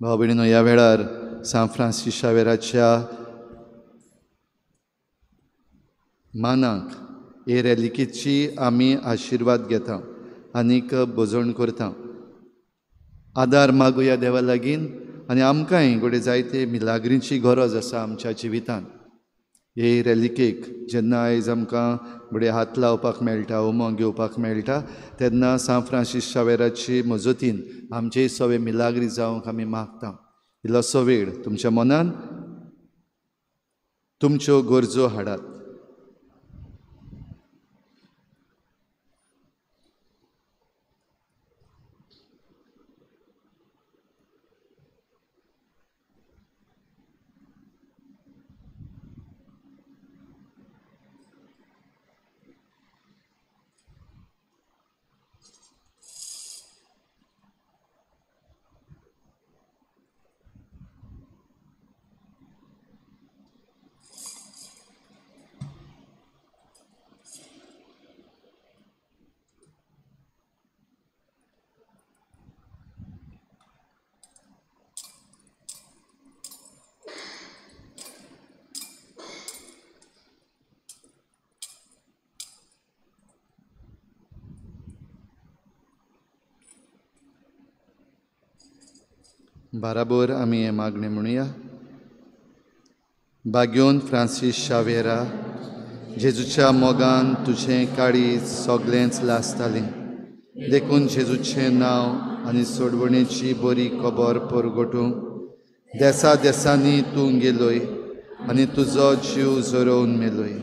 Speaker 1: भाव भयणीनो, ह्या वेळार सान Francis शावेराच्या मानाक हे रॅलिकेची आमी आशिर्वाद घेता आनीक बोजवण करता. आदार मागुया देवा लागीं आनी आमकांय घोडे जायते मिलाग्रींची गरज आसा आमच्या जिवितांत. हे रॅलिकेक जेन्ना आयज आमकां घोडे हात लावपाक मेळटा, उमो घेवपाक मेळटा, तेन्ना सान फ्रांसीस शावेराची मजतीन आमचे सगळे मिलाग्री जावंक आमी मागता. इल्लोसो वेळ तुमच्या मनान तुमच्यो गरजो हाडात. बाराबोर आमी हे मागणें म्हणुया. बाग्योन फ्रांसीस शावेरा, जेजूच्या मोगान तुजें काळीज सगळेंच लासतालें, देखून जेजूचें नांव आनी सोडवणेची बरी खबर परगटूंक देसा देसांनी तूं गेलोय आनी तुजो जीव झरोवन मेलोय.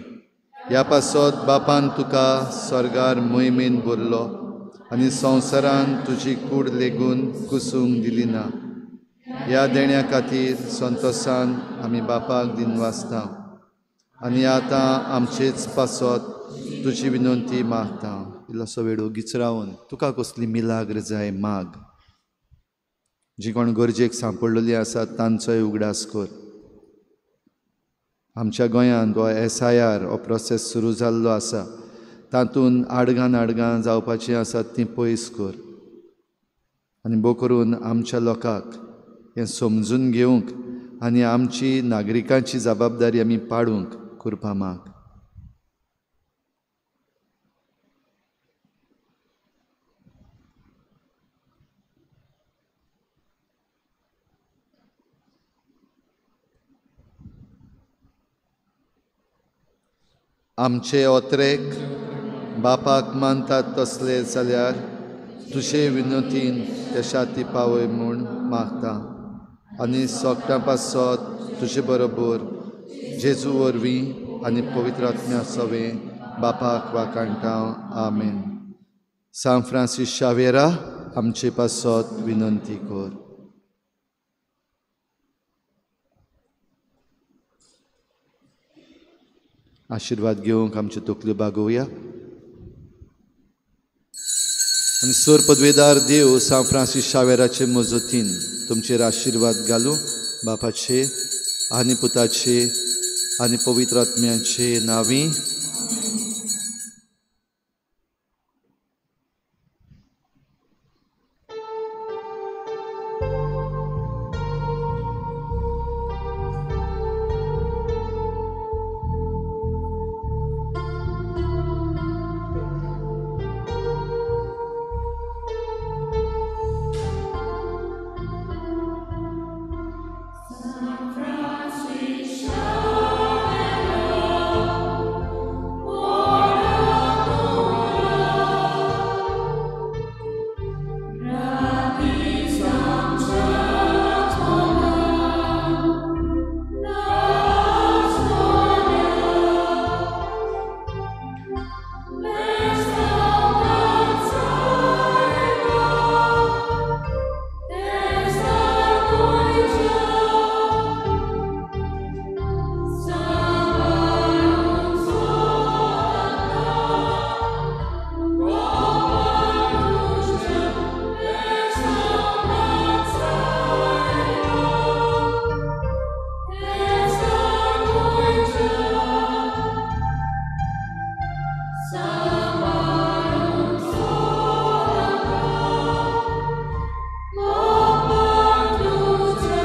Speaker 1: ह्या पासत बापान तुका स्वर्गार मोहिमेन भरलो आनी संवसारान तुजी कूड लेगून कुसूंक दिली ना. ह्या देण्या खातीर संतोशान आमी बापाक दिनवासता आनी आतां आमचेच पासत तुजी विनंती मागता. इल्लोसो वेळ ओगीच रावन तुका कसली मिलाग्र जाय माग. जी कोण गरजेक सांपडलेली आसात तांचोय उगडास कर. आमच्या गोंयांत हो SIR हो प्रोसेस सुरू जाल्लो आसा, तातूंत आडगां जावपाचीं आसात तीं पयस कर आनी भोव करून आमच्या लोकांक हें समजून घेवंक आनी आमची नागरिकांची जबाबदारी आमी पाडूंक करपा माग. आमचे ओत्रेक बापाक मानतात तसले जाल्यार तुजे विनंतीन ते शाती पावय म्हूण मागता आनी सोगटा पासत तुजे बरोबर जेजू वरवीं आनी पवित्र आत्म्या सवें बापाक वाकाणटा. आमेन. सान फ्रांसीस शावेरा, आमचे पासत विनंती कर. आशिर्वाद घेवंक आमच्यो तकल्यो बागोवया आनी सर पदवेदार देव सान फ्रांसीस शावेराचे मजतीन तुमचेर आशिर्वाद घालूं. बापाचे आनी पुताचे आनी पवित्र आत्म्याचे नांवी.